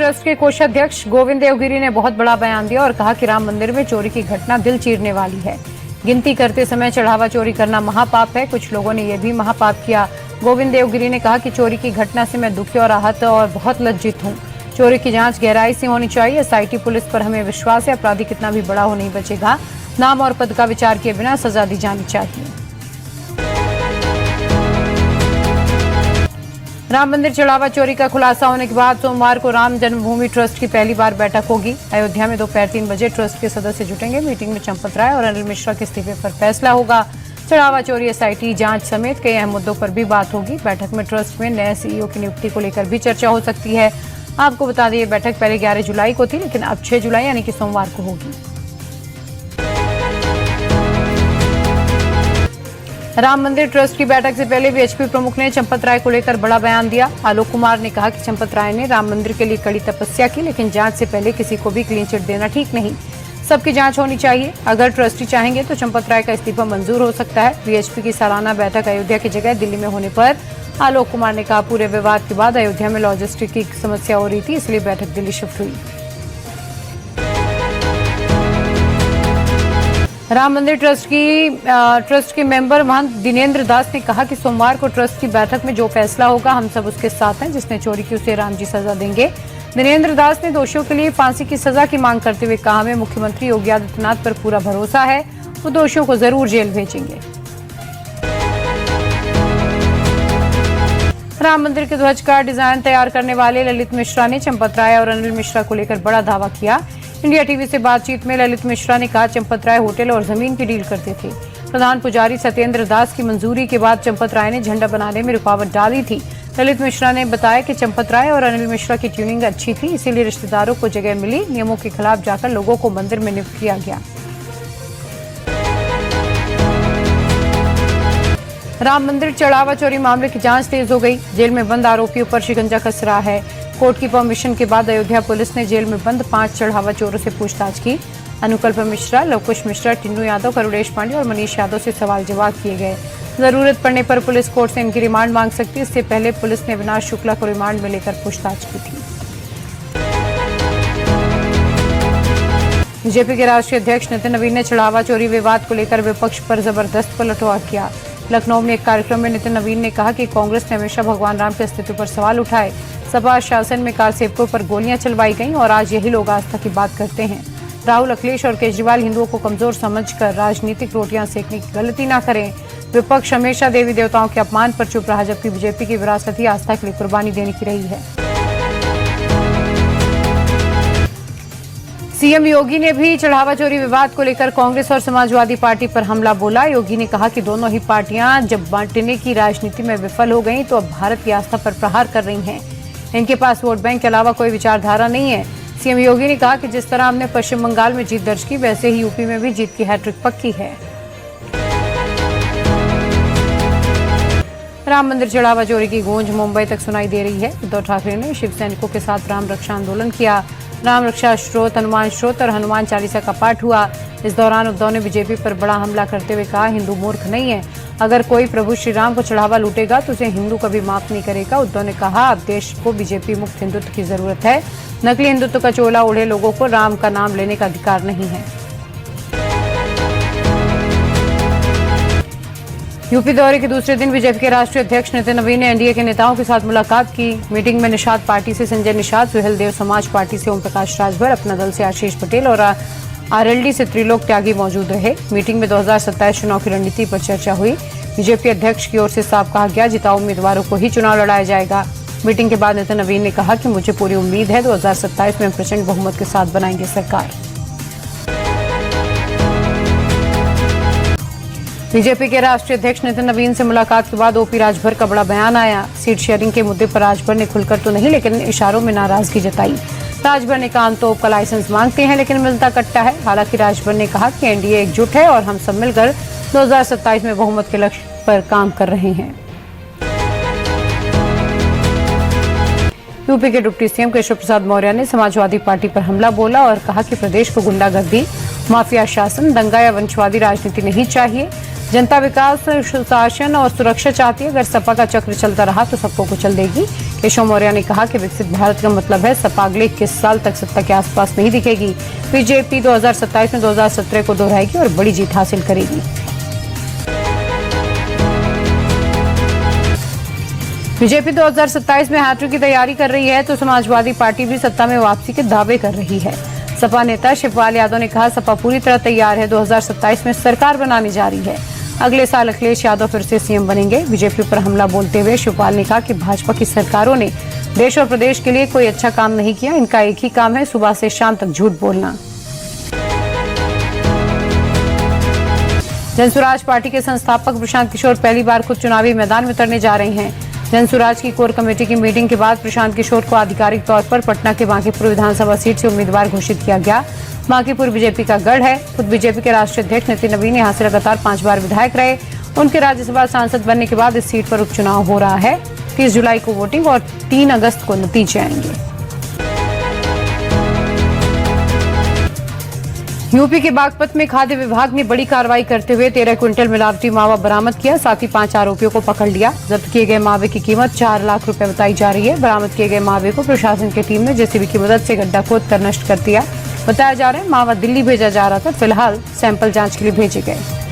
Trust के कोषाध्यक्ष गोविंद देवगिरी ने बहुत बड़ा बयान दिया और कहा कि राम मंदिर में चोरी की घटना दिल चीरने वाली है। गिनती करते समय चढ़ावा चोरी करना महापाप है। कुछ लोगों ने यह भी महापाप किया। गोविंद देवगिरी ने कहा कि चोरी की घटना से मैं दुखी और आहत और बहुत लज्जित हूँ। चोरी की जांच गहराई से होनी चाहिए। एसआईटी पुलिस पर हमें विश्वास है। अपराधी कितना भी बड़ा हो नहीं बचेगा। नाम और पद का विचार किए बिना सजा दी जानी चाहिए। राम मंदिर चढ़ावा चोरी का खुलासा होने के बाद सोमवार को राम जन्मभूमि ट्रस्ट की पहली बार बैठक होगी। अयोध्या में दोपहर 3 बजे ट्रस्ट के सदस्य जुटेंगे। मीटिंग में चंपत राय और अनिल मिश्रा के इस्तीफे पर फैसला होगा। चढ़ावा चोरी, एसआईटी जांच समेत कई अहम मुद्दों पर भी बात होगी। बैठक में ट्रस्ट में नए सीईओ की नियुक्ति को लेकर भी चर्चा हो सकती है। आपको बता दें, ये बैठक पहले 11 जुलाई को थी, लेकिन अब 6 जुलाई यानी कि सोमवार को होगी। राम मंदिर ट्रस्ट की बैठक से पहले बीएचपी प्रमुख ने चंपत राय को लेकर बड़ा बयान दिया। आलोक कुमार ने कहा कि चंपत राय ने राम मंदिर के लिए कड़ी तपस्या की, लेकिन जांच से पहले किसी को भी क्लीन चिट देना ठीक नहीं। सबकी जांच होनी चाहिए। अगर ट्रस्टी चाहेंगे तो चंपत राय का इस्तीफा मंजूर हो सकता है। बीएचपी की सालाना बैठक अयोध्या की जगह दिल्ली में होने पर आलोक कुमार ने कहा, पूरे विवाद के बाद अयोध्या में लॉजिस्टिक की समस्या हो रही थी, इसलिए बैठक दिल्ली शिफ्ट हुई। राम मंदिर ट्रस्ट के मेंबर महंत दिनेंद्र दास ने कहा कि सोमवार को ट्रस्ट की बैठक में जो फैसला होगा हम सब उसके साथ हैं। जिसने चोरी की उसे राम जी सजा देंगे। दिनेंद्र दास ने दोषियों के लिए फांसी की सजा की मांग करते हुए कहा, हमें मुख्यमंत्री योगी आदित्यनाथ पर पूरा भरोसा है, वो दोषियों को जरूर जेल भेजेंगे। राम मंदिर के ध्वज का डिजाइन तैयार करने वाले ललित मिश्रा ने चंपत राय और अनिल मिश्रा को लेकर बड़ा दावा किया। इंडिया टीवी से बातचीत में ललित मिश्रा ने कहा, चंपत राय होटल और जमीन की डील करते थे। प्रधान पुजारी सत्येंद्र दास की मंजूरी के बाद चंपत राय ने झंडा बनाने में रुकावट डाली थी। ललित मिश्रा ने बताया कि चंपत राय और अनिल मिश्रा की ट्यूनिंग अच्छी थी, इसीलिए रिश्तेदारों को जगह मिली। नियमों के खिलाफ जाकर लोगों को मंदिर में नियुक्त किया गया। राम मंदिर चढ़ावा चोरी मामले की जांच तेज हो गई। जेल में बंद आरोपियों पर शिकंजा कस रहा है। कोर्ट की परमिशन के बाद अयोध्या पुलिस ने जेल में बंद 5 चढ़ावा चोरों से पूछताछ की। अनुकल्प मिश्रा, लवकुश मिश्रा, टिन्नू यादव, करुणेश पांडे और मनीष यादव से सवाल जवाब किए गए। जरूरत पड़ने पर पुलिस कोर्ट से इनकी रिमांड मांग सकती है। इससे पहले पुलिस ने अविनाश शुक्ला को रिमांड में लेकर पूछताछ की थी। बीजेपी के राष्ट्रीय अध्यक्ष नितिन नवीन ने चढ़ावा चोरी विवाद को लेकर विपक्ष पर जबरदस्त पलटवार किया। लखनऊ में एक कार्यक्रम में नितिन नवीन ने कहा कि कांग्रेस ने हमेशा भगवान राम के अस्तित्व पर सवाल उठाए। सपा शासन में कार सेवकों पर गोलियां चलवाई गईं और आज यही लोग आस्था की बात करते हैं। राहुल, अखिलेश और केजरीवाल हिंदुओं को कमजोर समझकर राजनीतिक रोटियां सेकने की गलती ना करें। विपक्ष हमेशा देवी देवताओं के अपमान पर चुप रहा, जबकि बीजेपी की विरासती आस्था के लिए कुर्बानी देने की रही है। सीएम योगी ने भी चढ़ावा चोरी विवाद को लेकर कांग्रेस और समाजवादी पार्टी पर हमला बोला। योगी ने कहा कि दोनों ही पार्टियां जब बांटने की राजनीति में विफल हो गईं तो अब भारत की आस्था पर प्रहार कर रही हैं। इनके पास वोट बैंक के अलावा कोई विचारधारा नहीं है। सीएम योगी ने कहा कि जिस तरह हमने पश्चिम बंगाल में जीत दर्ज की, वैसे ही यूपी में भी जीत की हैट्रिक पक्की है। राम मंदिर चढ़ावा चोरी की गूंज मुंबई तक सुनाई दे रही है। उद्धव ठाकरे ने शिव सैनिकों के साथ राम रक्षा आंदोलन किया। राम रक्षा स्त्रोत, हनुमान स्त्रोत और हनुमान चालीसा का पाठ हुआ। इस दौरान उद्धव ने बीजेपी पर बड़ा हमला करते हुए कहा, हिंदू मूर्ख नहीं है। अगर कोई प्रभु श्री राम को चढ़ावा लूटेगा तो उसे हिंदू कभी माफ नहीं करेगा। उद्धव ने कहा, अब देश को बीजेपी मुक्त हिंदुत्व की जरूरत है। नकली हिंदुत्व का चोला ओढ़े लोगों को राम का नाम लेने का अधिकार नहीं है। यूपी दौरे के दूसरे दिन बीजेपी के राष्ट्रीय अध्यक्ष नितिन नवीन ने एनडीए के नेताओं के साथ मुलाकात की। मीटिंग में निषाद पार्टी से संजय निषाद, सुहेल देव समाज पार्टी से ओम प्रकाश राजभर, अपना दल से आशीष पटेल और आरएलडी से त्रिलोक त्यागी मौजूद रहे। मीटिंग में 2027 चुनाव की रणनीति पर चर्चा हुई। बीजेपी अध्यक्ष की ओर से साफ कहा गया, जिताऊ उम्मीदवारों को ही चुनाव लड़ाया जाएगा। मीटिंग के बाद नितिन नवीन ने कहा कि मुझे पूरी उम्मीद है 2027 में प्रचंड बहुमत के साथ बनाएंगे सरकार। बीजेपी के राष्ट्रीय अध्यक्ष नितिन नवीन से मुलाकात के बाद ओपी राजभर का बड़ा बयान आया। सीट शेयरिंग के मुद्दे पर राजभर ने खुलकर तो नहीं, लेकिन इशारों में नाराजगी जताई। राजभर ने कहा, हम तोप का लाइसेंस मांगते हैं, लेकिन मिलता कट्टा है। हालांकि राजभर ने कहा कि एनडीए एकजुट है और हम सब मिलकर 2027 में बहुमत के लक्ष्य पर काम कर रहे हैं। यूपी के डिप्टी सीएम केशव प्रसाद मौर्य ने समाजवादी पार्टी पर हमला बोला और कहा कि प्रदेश को गुंडागर्दी, माफिया शासन, दंगा या वंशवादी राजनीति नहीं चाहिए। जनता विकास, सुशासन और सुरक्षा चाहती है। अगर सपा का चक्र चलता रहा तो सबको कुचल देगी। केशव मौर्य ने कहा कि विकसित भारत का मतलब है सपा अगले 21 साल तक सत्ता के आसपास नहीं दिखेगी। बीजेपी 2027 में 2017 को दोहराएगी और बड़ी जीत हासिल करेगी। बीजेपी 2027 में हैट्रिक की तैयारी कर रही है तो समाजवादी पार्टी भी सत्ता में वापसी के दावे कर रही है। सपा नेता शिवपाल यादव ने कहा, सपा पूरी तरह तैयार है। 2027 में सरकार बनाने जा रही है। अगले साल अखिलेश यादव फिर से सीएम बनेंगे। बीजेपी पर हमला बोलते हुए शिवपाल ने कहा कि भाजपा की सरकारों ने देश और प्रदेश के लिए कोई अच्छा काम नहीं किया। इनका एक ही काम है, सुबह से शाम तक झूठ बोलना। जनसुराज पार्टी के संस्थापक प्रशांत किशोर पहली बार खुद चुनावी मैदान में उतरने जा रहे हैं। जनसुराज की कोर कमेटी की मीटिंग के बाद प्रशांत किशोर को आधिकारिक तौर पर पटना के बांकीपुर विधानसभा सीट से उम्मीदवार घोषित किया गया। बांकीपुर बीजेपी का गढ़ है। खुद बीजेपी के राष्ट्रीय अध्यक्ष नितिन नवीन यहाँ से लगातार 5 बार विधायक रहे। उनके राज्यसभा सांसद बनने के बाद इस सीट पर उपचुनाव हो रहा है। 30 जुलाई को वोटिंग और 3 अगस्त को नतीजे आएंगे। यूपी के बागपत में खाद्य विभाग ने बड़ी कार्रवाई करते हुए 13 क्विंटल मिलावटी मावा बरामद किया। साथ ही 5 आरोपियों को पकड़ लिया। जब्त किए गए मावे की कीमत 4 लाख रुपए बताई जा रही है। बरामद किए गए मावे को प्रशासन की टीम ने जेसीबी की मदद से गड्ढा खोद कर नष्ट कर दिया। बताया जा रहा है मावा दिल्ली भेजा जा रहा था। फिलहाल सैंपल जांच के लिए भेजे गए।